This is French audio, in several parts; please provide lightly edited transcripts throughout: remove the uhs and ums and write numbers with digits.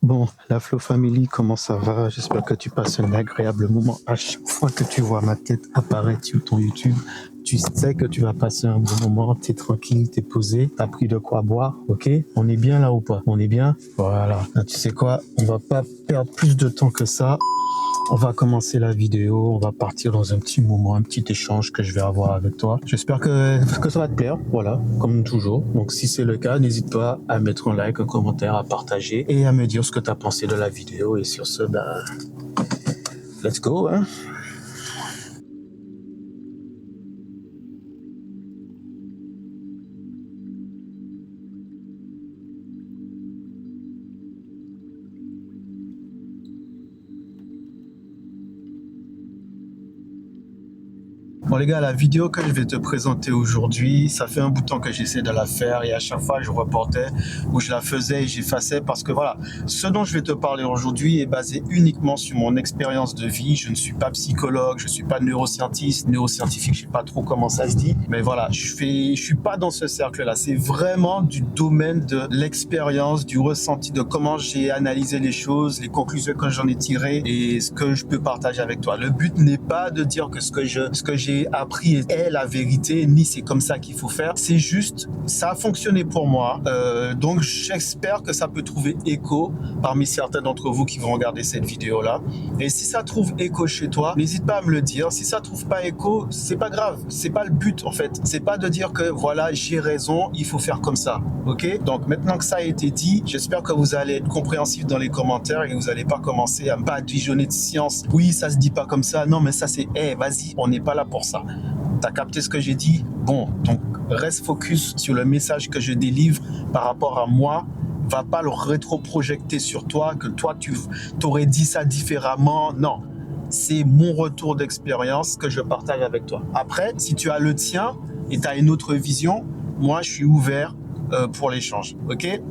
Bon, la Flow Family, comment ça va? J'espère que tu passes un agréable moment. À chaque fois que tu vois ma tête apparaître sur ton YouTube, tu sais que tu vas passer un bon moment, t'es tranquille, t'es posé, t'as pris de quoi boire, ok? On est bien là ou pas? On est bien? Voilà. Ah, tu sais quoi? On va pas perdre plus de temps que ça. On va commencer la vidéo, on va partir dans un petit moment, un petit échange que je vais avoir avec toi. J'espère que ça va te plaire, voilà, comme toujours. Donc si c'est le cas, n'hésite pas à mettre un like, un commentaire, à partager et à me dire ce que tu as pensé de la vidéo. Et sur ce, let's go, hein. Bon les gars, la vidéo que je vais te présenter aujourd'hui, ça fait un bout de temps que j'essaie de la faire et à chaque fois je reportais ou je la faisais et j'effaçais parce que voilà, ce dont je vais te parler aujourd'hui est basé uniquement sur mon expérience de vie. Je ne suis pas psychologue, je ne suis pas neuroscientifique, je sais pas trop comment ça se dit, mais voilà, je suis pas dans ce cercle-là. C'est vraiment du domaine de l'expérience, du ressenti, de comment j'ai analysé les choses, les conclusions que j'en ai tirées et ce que je peux partager avec toi. Le but n'est pas de dire que ce que j'ai appris est la vérité, ni c'est comme ça qu'il faut faire. C'est juste, ça a fonctionné pour moi. Donc, j'espère que ça peut trouver écho parmi certains d'entre vous qui vont regarder cette vidéo-là. Et si ça trouve écho chez toi, n'hésite pas à me le dire. Si ça trouve pas écho, c'est pas grave. C'est pas le but, en fait. C'est pas de dire que, voilà, j'ai raison, il faut faire comme ça. OK? Donc, maintenant que ça a été dit, j'espère que vous allez être compréhensif dans les commentaires et que vous n'allez pas commencer à me badigeonner de science. Oui, ça se dit pas comme ça. Non, mais ça, c'est, vas-y, on n'est pas là pour ça. T'as capté ce que j'ai dit? Bon, donc reste focus sur le message que je délivre par rapport à moi. Va pas le rétro-projecter sur toi, que toi tu t'aurais dit ça différemment. Non, c'est mon retour d'expérience que je partage avec toi. Après, si tu as le tien et tu as une autre vision, moi je suis ouvert pour l'échange. Ok?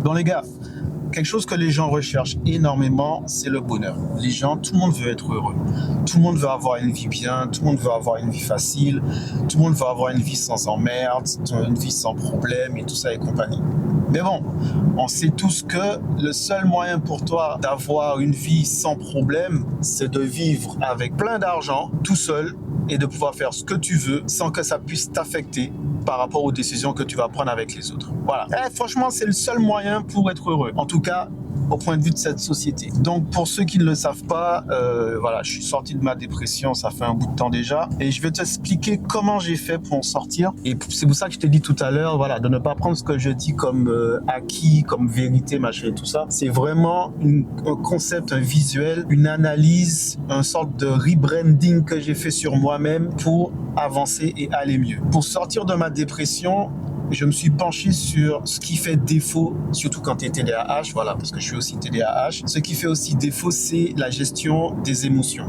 Bon les gars, quelque chose que les gens recherchent énormément, c'est le bonheur. Les gens, tout le monde veut être heureux. Tout le monde veut avoir une vie bien, tout le monde veut avoir une vie facile, tout le monde veut avoir une vie sans emmerde, une vie sans problème et tout ça et compagnie. Mais bon, on sait tous que le seul moyen pour toi d'avoir une vie sans problème, c'est de vivre avec plein d'argent, tout seul, et de pouvoir faire ce que tu veux sans que ça puisse t'affecter par rapport aux décisions que tu vas prendre avec les autres. Voilà. Franchement, c'est le seul moyen pour être heureux. En tout cas, au point de vue de cette société. Donc, pour ceux qui ne le savent pas, voilà, je suis sorti de ma dépression, ça fait un bout de temps déjà. Et je vais t'expliquer comment j'ai fait pour en sortir. Et c'est pour ça que je t'ai dit tout à l'heure, voilà, de ne pas prendre ce que je dis comme acquis, comme vérité, machin et tout ça. C'est vraiment un concept, un visuel, une analyse, une sorte de rebranding que j'ai fait sur moi-même pour avancer et aller mieux. Pour sortir de ma dépression, je me suis penché sur ce qui fait défaut, surtout quand tu es TDAH, voilà, parce que je suis aussi TDAH. Ce qui fait aussi défaut, c'est la gestion des émotions.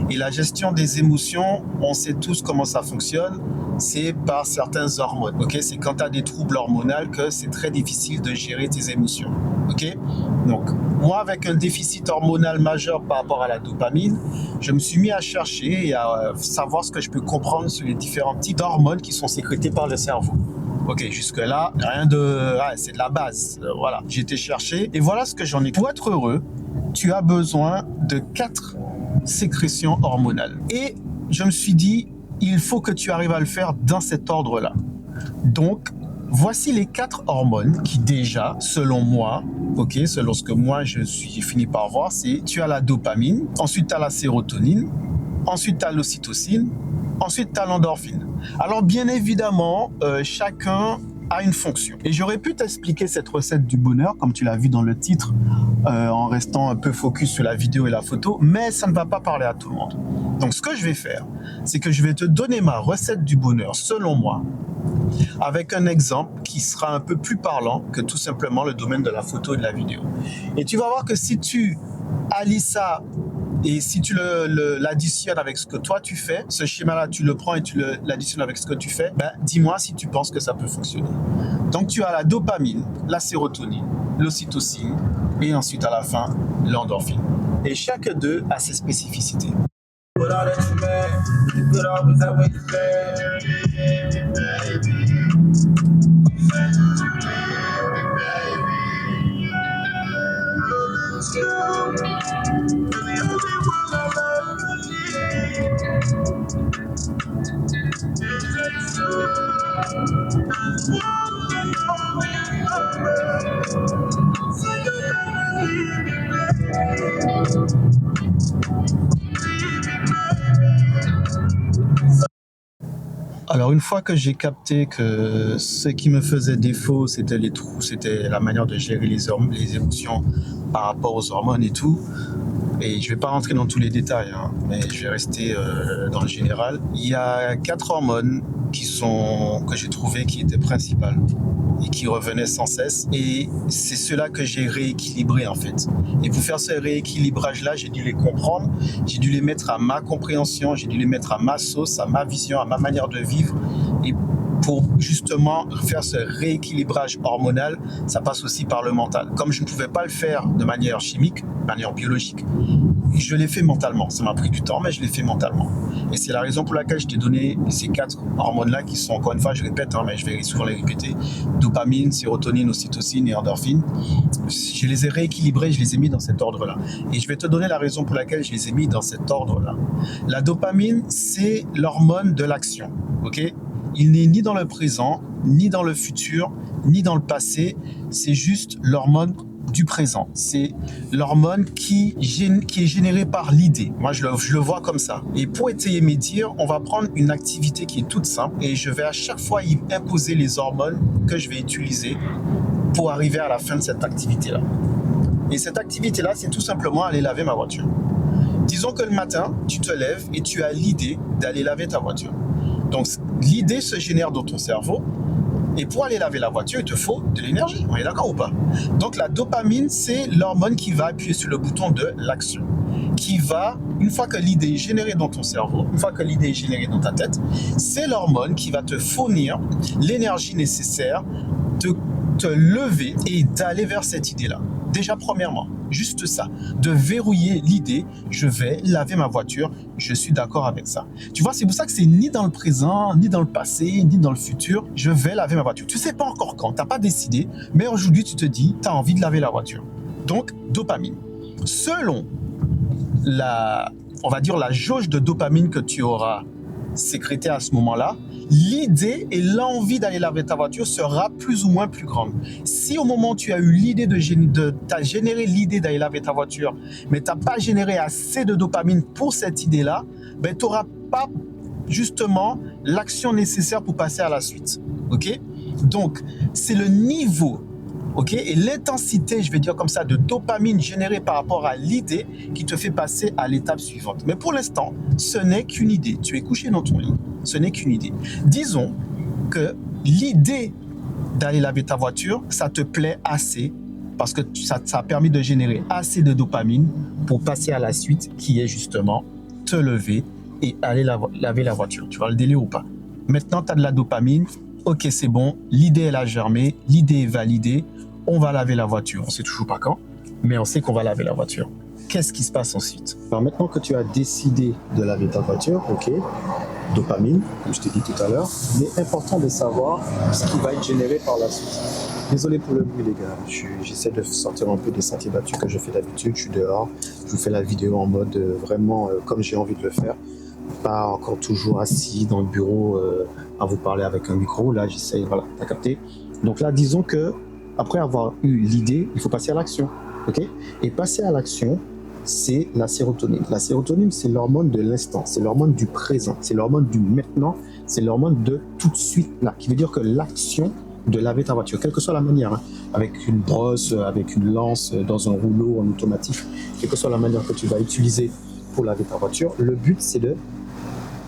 Et la gestion des émotions, on sait tous comment ça fonctionne, c'est par certaines hormones. Ok, c'est quand tu as des troubles hormonaux que c'est très difficile de gérer tes émotions. Ok, donc moi, avec un déficit hormonal majeur par rapport à la dopamine, je me suis mis à chercher et à savoir ce que je peux comprendre sur les différents types d'hormones qui sont sécrétées par le cerveau. Ok, jusque-là, rien de... c'est de la base. Voilà, j'ai été chercher et voilà ce que j'en ai. Pour être heureux, tu as besoin de 4 sécrétions hormonales. Et je me suis dit, il faut que tu arrives à le faire dans cet ordre-là. Donc, voici les 4 hormones qui déjà, selon moi, ok, selon ce que moi j'ai fini par voir, c'est tu as la dopamine, ensuite tu as la sérotonine, ensuite tu as l'ocytocine, ensuite tu as l'endorphine. Alors bien évidemment, chacun a une fonction. Et j'aurais pu t'expliquer cette recette du bonheur, comme tu l'as vu dans le titre, en restant un peu focus sur la vidéo et la photo, mais ça ne va pas parler à tout le monde. Donc ce que je vais faire, c'est que je vais te donner ma recette du bonheur, selon moi, avec un exemple qui sera un peu plus parlant que tout simplement le domaine de la photo et de la vidéo. Et tu vas voir que si tu allies ça et si tu l'additionnes avec ce que toi tu fais, ce schéma-là, tu le prends et tu l'additionnes avec ce que tu fais, dis-moi si tu penses que ça peut fonctionner. Donc tu as la dopamine, la sérotonine, l'ocytocine et ensuite à la fin, l'endorphine. Et chaque d'eux a ses spécificités. Alors une fois que j'ai capté que ce qui me faisait défaut, c'était les trous, c'était la manière de gérer les émotions par rapport aux hormones et tout, et je vais pas rentrer dans tous les détails, hein, mais je vais rester dans le général. Il y a 4 hormones que j'ai trouvé qui étaient principales et qui revenaient sans cesse, et c'est cela que j'ai rééquilibré en fait. Et pour faire ce rééquilibrage-là, j'ai dû les comprendre, j'ai dû les mettre à ma compréhension, j'ai dû les mettre à ma sauce, à ma vision, à ma manière de vivre. Et pour justement faire ce rééquilibrage hormonal, ça passe aussi par le mental. Comme je ne pouvais pas le faire de manière chimique, de manière biologique, je l'ai fait mentalement. Ça m'a pris du temps, mais je l'ai fait mentalement. Et c'est la raison pour laquelle je t'ai donné ces 4 hormones-là qui sont, encore une fois, je répète, hein, mais je vais souvent les répéter, dopamine, sérotonine, ocytocine et endorphine. Je les ai rééquilibrés, je les ai mis dans cet ordre-là. Et je vais te donner la raison pour laquelle je les ai mis dans cet ordre-là. La dopamine, c'est l'hormone de l'action, ok ? Il n'est ni dans le présent, ni dans le futur, ni dans le passé. C'est juste l'hormone du présent. C'est l'hormone qui est générée par l'idée. Moi, je le vois comme ça. Et pour étayer mes dires, on va prendre une activité qui est toute simple et je vais à chaque fois y imposer les hormones que je vais utiliser pour arriver à la fin de cette activité-là. Et cette activité-là, c'est tout simplement aller laver ma voiture. Disons que le matin, tu te lèves et tu as l'idée d'aller laver ta voiture. Donc, l'idée se génère dans ton cerveau. Et pour aller laver la voiture, il te faut de l'énergie. On est d'accord ou pas? Donc, la dopamine, c'est l'hormone qui va appuyer sur le bouton de l'action. Qui va, une fois que l'idée est générée dans ton cerveau, une fois que l'idée est générée dans ta tête, c'est l'hormone qui va te fournir l'énergie nécessaire de te lever et d'aller vers cette idée-là. Déjà, premièrement, juste ça, de verrouiller l'idée, je vais laver ma voiture, je suis d'accord avec ça. Tu vois, c'est pour ça que c'est ni dans le présent, ni dans le passé, ni dans le futur, je vais laver ma voiture. Tu sais pas encore quand, tu n'as pas décidé, mais aujourd'hui, tu te dis, tu as envie de laver la voiture. Donc, dopamine. Selon on va dire la jauge de dopamine que tu auras sécrétée à ce moment-là, l'idée et l'envie d'aller laver ta voiture sera plus ou moins plus grande. Si au moment où tu as eu l'idée t'as généré l'idée d'aller laver ta voiture, mais tu n'as pas généré assez de dopamine pour cette idée-là, ben, tu n'auras pas justement l'action nécessaire pour passer à la suite. Ok? Donc, c'est le niveau, ok, et l'intensité, je vais dire comme ça, de dopamine générée par rapport à l'idée qui te fait passer à l'étape suivante. Mais pour l'instant, ce n'est qu'une idée. Tu es couché dans ton lit. Ce n'est qu'une idée. Disons que l'idée d'aller laver ta voiture, ça te plaît assez parce que ça a permis de générer assez de dopamine pour passer à la suite qui est justement te lever et aller laver la voiture. Tu vois le délire ou pas? Maintenant, tu as de la dopamine. Ok, c'est bon. L'idée, elle a germé. L'idée est validée. On va laver la voiture. On ne sait toujours pas quand, mais on sait qu'on va laver la voiture. Qu'est-ce qui se passe ensuite? Alors maintenant que tu as décidé de laver ta voiture, ok, dopamine, comme je t'ai dit tout à l'heure, il est important de savoir ce qui va être généré par la suite. Désolé pour le bruit les gars, j'essaie de sortir un peu des sentiers battus que je fais d'habitude, je suis dehors, je vous fais la vidéo en mode vraiment comme j'ai envie de le faire, pas encore toujours assis dans le bureau à vous parler avec un micro, là j'essaie, voilà, t'as capté. Donc là disons que après avoir eu l'idée, il faut passer à l'action, ok? Et passer à l'action, c'est la sérotonine. La sérotonine, c'est l'hormone de l'instant, c'est l'hormone du présent, c'est l'hormone du maintenant, c'est l'hormone de tout de suite là, qui veut dire que l'action de laver ta voiture, quelle que soit la manière, hein, avec une brosse, avec une lance, dans un rouleau en automatique, quelle que soit la manière que tu vas utiliser pour laver ta voiture, le but c'est de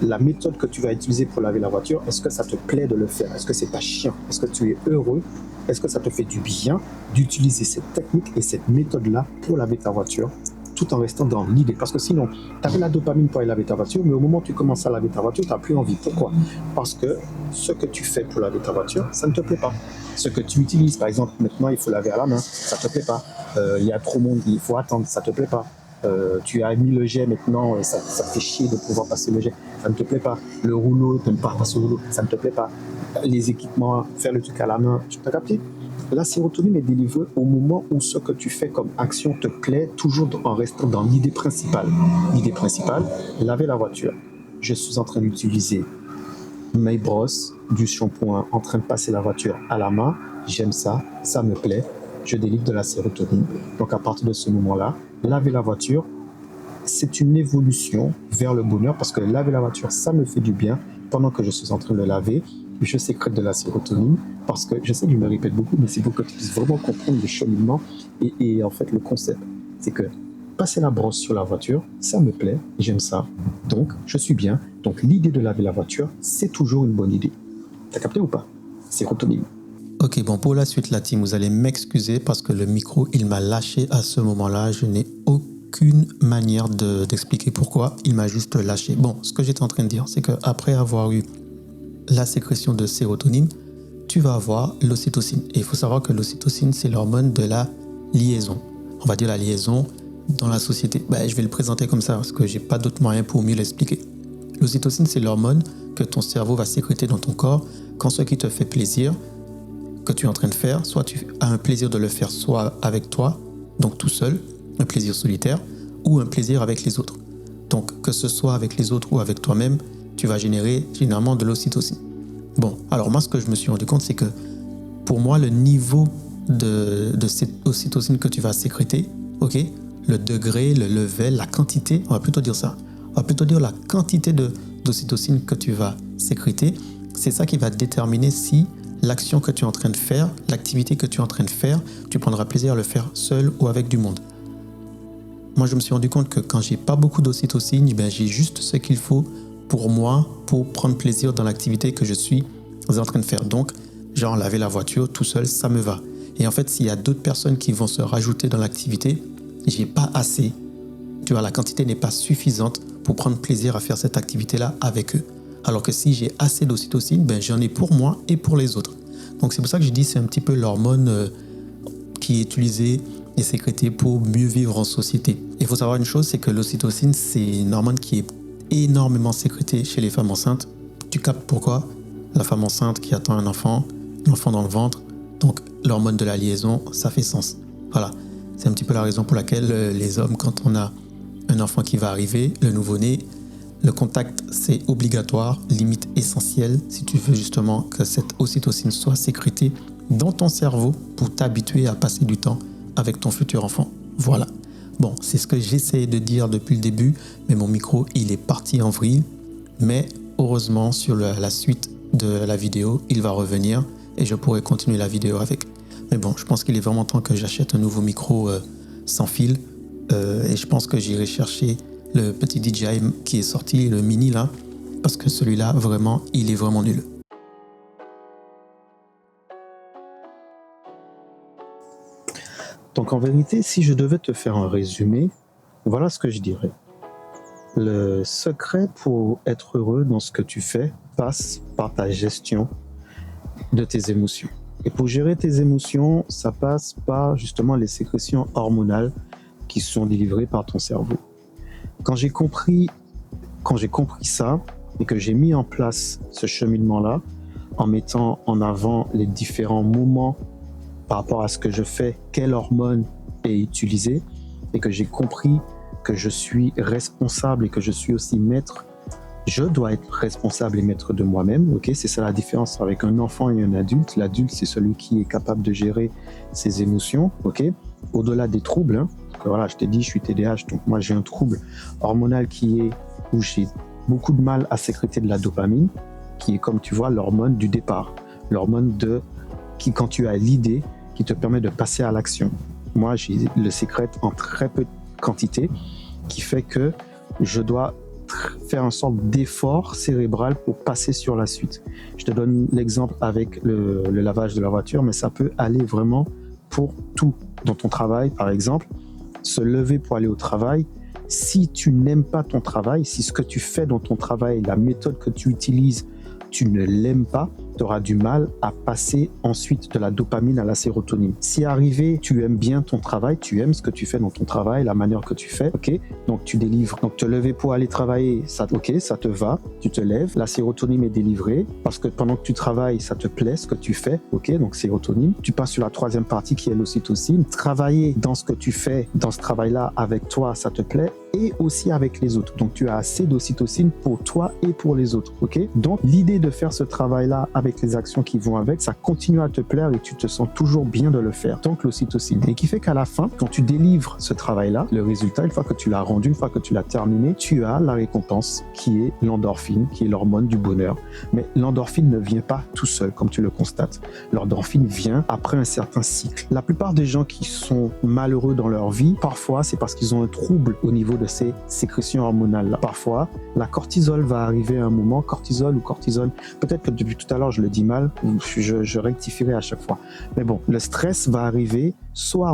la méthode que tu vas utiliser pour laver la voiture, est-ce que ça te plaît de le faire? Est-ce que c'est pas chiant? Est-ce que tu es heureux? Est-ce que ça te fait du bien d'utiliser cette technique et cette méthode-là pour laver ta voiture tout en restant dans l'idée? Parce que sinon, tu avais la dopamine pour aller laver ta voiture, mais au moment où tu commences à laver ta voiture, tu n'as plus envie. Pourquoi? Parce que ce que tu fais pour laver ta voiture, ça ne te plaît pas. Ce que tu utilises, par exemple, maintenant, il faut laver à la main, ça ne te plaît pas. Il y a trop de monde, il faut attendre, ça ne te plaît pas. Tu as mis le jet maintenant, ça te fait chier de pouvoir passer le jet, ça ne te plaît pas. Le rouleau, tu n'aimes pas passer au rouleau, ça ne te plaît pas. Les équipements, faire le truc à la main, tu t'as capté? La sérotonine est délivrée au moment où ce que tu fais comme action te plaît, toujours en restant dans l'idée principale. L'idée principale, laver la voiture. Je suis en train d'utiliser mes brosses, du shampoing, en train de passer la voiture à la main. J'aime ça, ça me plaît. Je délivre de la sérotonine. Donc à partir de ce moment-là, laver la voiture, c'est une évolution vers le bonheur parce que laver la voiture, ça me fait du bien. Pendant que je suis en train de laver, je sécrète de la sérotonine parce que je sais que je me répète beaucoup, mais c'est pour que tu puisses vraiment comprendre le cheminement et en fait le concept. C'est que passer la brosse sur la voiture, ça me plaît, j'aime ça. Donc, je suis bien. Donc, l'idée de laver la voiture, c'est toujours une bonne idée. T'as capté ou pas? Sérotonine. Ok, bon, pour la suite, la team, vous allez m'excuser parce que le micro, il m'a lâché à ce moment-là. Je n'ai aucune manière d'expliquer pourquoi. Il m'a juste lâché. Bon, ce que j'étais en train de dire, c'est qu'après avoir eu la sécrétion de sérotonine, tu vas avoir l'ocytocine. Et il faut savoir que l'ocytocine, c'est l'hormone de la liaison. On va dire la liaison dans la société. Je vais le présenter comme ça parce que j'ai pas d'autre moyen pour mieux l'expliquer. L'ocytocine, c'est l'hormone que ton cerveau va sécréter dans ton corps quand ce qui te fait plaisir, que tu es en train de faire, soit tu as un plaisir de le faire soit avec toi, donc tout seul, un plaisir solitaire, ou un plaisir avec les autres. Donc que ce soit avec les autres ou avec toi-même, tu vas générer généralement de l'ocytocine. Bon, alors moi ce que je me suis rendu compte, c'est que pour moi le niveau de cette ocytocine que tu vas sécréter, ok, le degré, le level, la quantité, on va plutôt dire ça, on va plutôt dire la quantité d'ocytocine que tu vas sécréter, c'est ça qui va déterminer si l'action que tu es en train de faire, l'activité que tu es en train de faire, tu prendras plaisir à le faire seul ou avec du monde. Moi, je me suis rendu compte que quand j'ai pas beaucoup d'ocytocine, j'ai juste ce qu'il faut pour moi, pour prendre plaisir dans l'activité que je suis en train de faire. Donc, genre laver la voiture tout seul, ça me va. Et en fait, s'il y a d'autres personnes qui vont se rajouter dans l'activité, j'ai pas assez. Tu vois, la quantité n'est pas suffisante pour prendre plaisir à faire cette activité-là avec eux. Alors que si j'ai assez d'ocytocine, j'en ai pour moi et pour les autres. Donc c'est pour ça que je dis c'est un petit peu l'hormone qui est utilisée et sécrétée pour mieux vivre en société. Il faut savoir une chose, c'est que l'ocytocine, c'est une hormone qui est énormément sécrétée chez les femmes enceintes. Tu captes pourquoi? La femme enceinte qui attend un enfant dans le ventre, donc l'hormone de la liaison, ça fait sens. Voilà, c'est un petit peu la raison pour laquelle les hommes, quand on a un enfant qui va arriver, le nouveau-né, le contact, c'est obligatoire, limite essentielle, si tu veux justement que cette ocytocine soit sécrétée dans ton cerveau pour t'habituer à passer du temps avec ton futur enfant. Voilà. Bon, c'est ce que j'essayais de dire depuis le début, mais mon micro, il est parti en vrille. Mais heureusement, sur la suite de la vidéo, il va revenir et je pourrai continuer la vidéo avec. Mais bon, je pense qu'il est vraiment temps que j'achète un nouveau micro sans fil. Et je pense que j'irai chercher le petit DJI qui est sorti, le mini là, parce que celui-là, vraiment, il est vraiment nul. Donc en vérité, si je devais te faire un résumé, voilà ce que je dirais. Le secret pour être heureux dans ce que tu fais passe par ta gestion de tes émotions. Et pour gérer tes émotions, ça passe par justement les sécrétions hormonales qui sont délivrées par ton cerveau. Quand j'ai compris ça et que j'ai mis en place ce cheminement-là, en mettant en avant les différents moments par rapport à ce que je fais, quelle hormone est utilisée, et que j'ai compris que je suis responsable et que je suis aussi maître, je dois être responsable et maître de moi-même, ok? C'est ça la différence avec un enfant et un adulte. L'adulte, c'est celui qui est capable de gérer ses émotions, ok? Au-delà des troubles, hein. Voilà, je t'ai dit, je suis TDAH, donc moi j'ai un trouble hormonal où j'ai beaucoup de mal à sécréter de la dopamine, qui est, comme tu vois, l'hormone du départ, l'hormone qui, quand tu as l'idée, qui te permet de passer à l'action. Moi, j'ai le sécrète en très peu de quantité, qui fait que je dois faire une sorte d'effort cérébral pour passer sur la suite. Je te donne l'exemple avec le lavage de la voiture, mais ça peut aller vraiment pour tout. Dans ton travail, par exemple, se lever pour aller au travail, si tu n'aimes pas ton travail, si ce que tu fais dans ton travail, la méthode que tu utilises, tu ne l'aimes pas, tu auras du mal à passer ensuite de la dopamine à la sérotonine. Si arrivé, tu aimes bien ton travail, tu aimes ce que tu fais dans ton travail, la manière que tu fais, ok, donc tu délivres. Donc te lever pour aller travailler, ça, ok, ça te va, tu te lèves, la sérotonine est délivrée parce que pendant que tu travailles, ça te plaît ce que tu fais, ok, donc sérotonine. Tu passes sur la troisième partie qui est l'ocytocine. Travailler dans ce que tu fais, dans ce travail-là avec toi, ça te plaît, et aussi avec les autres. Donc tu as assez d'ocytocine pour toi et pour les autres, ok? Donc l'idée de faire ce travail-là avec les actions qui vont avec, ça continue à te plaire et tu te sens toujours bien de le faire. Donc l'ocytocine. Et qui fait qu'à la fin, quand tu délivres ce travail-là, le résultat, une fois que tu l'as rendu, une fois que tu l'as terminé, tu as la récompense qui est l'endorphine, qui est l'hormone du bonheur. Mais l'endorphine ne vient pas tout seul, comme tu le constates. L'endorphine vient après un certain cycle. La plupart des gens qui sont malheureux dans leur vie, parfois c'est parce qu'ils ont un trouble au niveau de ces sécrétions hormonales-là. Parfois, la cortisol va arriver à un moment, cortisol ou cortisone. Peut-être que depuis tout à l'heure, je le dis mal, je rectifierai à chaque fois. Mais bon, le stress va arriver soit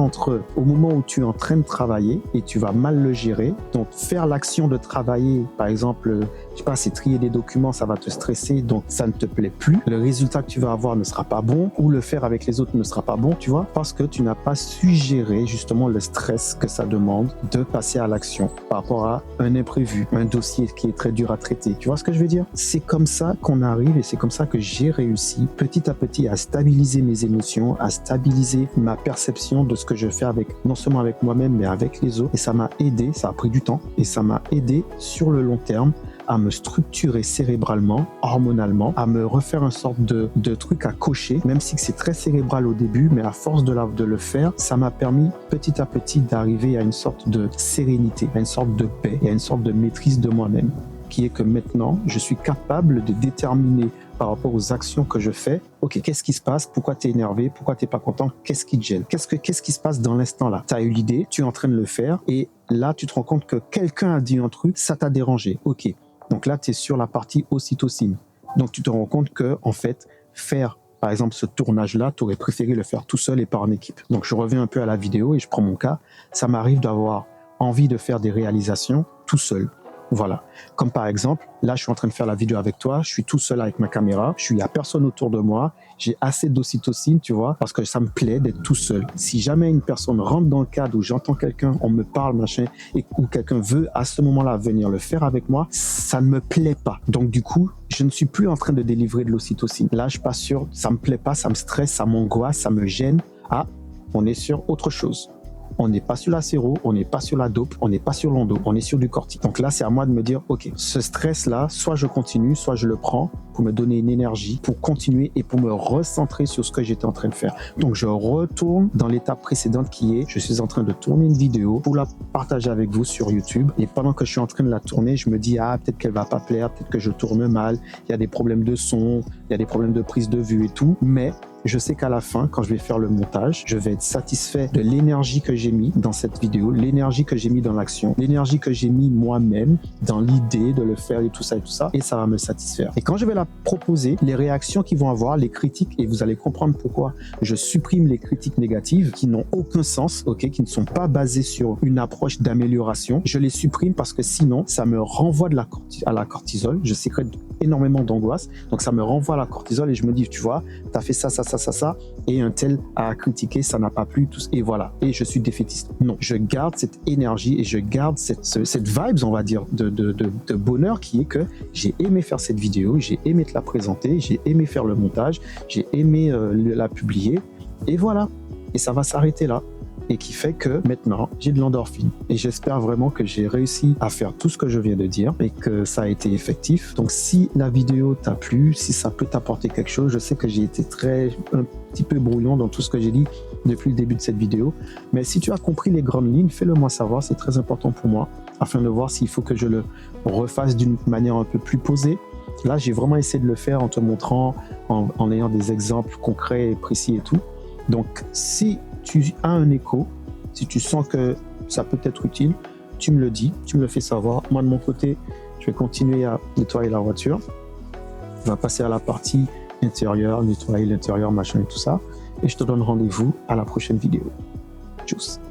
au moment où tu es en train de travailler et tu vas mal le gérer. Donc, faire l'action de travailler, par exemple, je sais pas, c'est trier des documents, ça va te stresser, donc ça ne te plaît plus. Le résultat que tu vas avoir ne sera pas bon, ou le faire avec les autres ne sera pas bon, tu vois, parce que tu n'as pas su gérer justement le stress que ça demande de passer à l'action par rapport à un imprévu, un dossier qui est très dur à traiter. Tu vois ce que je veux dire? C'est comme ça qu'on arrive et c'est comme ça que j'ai réussi petit à petit à stabiliser mes émotions, à stabiliser ma perception de ce que je fais avec, non seulement avec moi-même, mais avec les autres. Et ça m'a aidé, ça a pris du temps, et ça m'a aidé sur le long terme à me structurer cérébralement, hormonalement, à me refaire une sorte de truc à cocher, même si c'est très cérébral au début, mais à force de le faire, ça m'a permis petit à petit d'arriver à une sorte de sérénité, à une sorte de paix et à une sorte de maîtrise de moi-même, qui est que maintenant, je suis capable de déterminer par rapport aux actions que je fais, ok, qu'est-ce qui se passe, pourquoi tu es énervé, pourquoi tu n'es pas content, qu'est-ce qui te gêne, qu'est-ce qui se passe dans l'instant là, tu as eu l'idée, tu es en train de le faire, et là, tu te rends compte que quelqu'un a dit un truc, ça t'a dérangé, ok. Donc là, tu es sur la partie ocytocine. Donc tu te rends compte que, en fait, faire, par exemple, ce tournage-là, tu aurais préféré le faire tout seul et pas en équipe. Donc je reviens un peu à la vidéo et je prends mon cas. Ça m'arrive d'avoir envie de faire des réalisations tout seul. Voilà. Comme par exemple, là, je suis en train de faire la vidéo avec toi, je suis tout seul avec ma caméra, il n'y a personne autour de moi, j'ai assez d'ocytocine, tu vois, parce que ça me plaît d'être tout seul. Si jamais une personne rentre dans le cadre où j'entends quelqu'un, on me parle, machin, et où quelqu'un veut à ce moment-là venir le faire avec moi, ça ne me plaît pas. Donc du coup, je ne suis plus en train de délivrer de l'ocytocine. Là, je passe sur, ça me plaît pas, ça me stresse, ça m'angoisse, ça me gêne. Ah, on est sur autre chose. On n'est pas sur la séro, on n'est pas sur la dope, on n'est pas sur l'endo, on est sur du corti. Donc là, c'est à moi de me dire, ok, ce stress-là, soit je continue, soit je le prends pour me donner une énergie, pour continuer et pour me recentrer sur ce que j'étais en train de faire. Donc je retourne dans l'étape précédente qui est, je suis en train de tourner une vidéo pour la partager avec vous sur YouTube. Et pendant que je suis en train de la tourner, je me dis, ah, peut-être qu'elle va pas plaire, peut-être que je tourne mal, il y a des problèmes de son, il y a des problèmes de prise de vue et tout. Mais je sais qu'à la fin, quand je vais faire le montage, je vais être satisfait de l'énergie que j'ai mis dans cette vidéo, l'énergie que j'ai mis dans l'action, l'énergie que j'ai mis moi-même dans l'idée de le faire et tout ça, et ça va me satisfaire. Et quand je vais la proposer, les réactions qu'ils vont avoir, les critiques, et vous allez comprendre pourquoi je supprime les critiques négatives qui n'ont aucun sens, ok, qui ne sont pas basées sur une approche d'amélioration, je les supprime parce que sinon, ça me renvoie à la cortisol, je sécrète énormément d'angoisse, donc ça me renvoie à la cortisol et je me dis, tu vois, t'as fait ça, et un tel a critiqué, ça n'a pas plu, et voilà, et je suis défaitiste. Non, je garde cette énergie et je garde cette vibes, on va dire, de bonheur qui est que j'ai aimé faire cette vidéo, j'ai aimé te la présenter, j'ai aimé faire le montage, j'ai aimé la publier, et voilà, et ça va s'arrêter là. Et qui fait que maintenant, j'ai de l'endorphine. Et j'espère vraiment que j'ai réussi à faire tout ce que je viens de dire et que ça a été effectif. Donc si la vidéo t'a plu, si ça peut t'apporter quelque chose, je sais que j'ai été un petit peu brouillon dans tout ce que j'ai dit depuis le début de cette vidéo. Mais si tu as compris les grandes lignes, fais-le moi savoir, c'est très important pour moi, afin de voir s'il faut que je le refasse d'une manière un peu plus posée. Là, j'ai vraiment essayé de le faire en te montrant, en ayant des exemples concrets et précis et tout. Donc, si tu as un écho, si tu sens que ça peut être utile, tu me le dis, tu me le fais savoir. Moi, de mon côté, je vais continuer à nettoyer la voiture. On va passer à la partie intérieure, nettoyer l'intérieur, machin et tout ça. Et je te donne rendez-vous à la prochaine vidéo. Tchuss.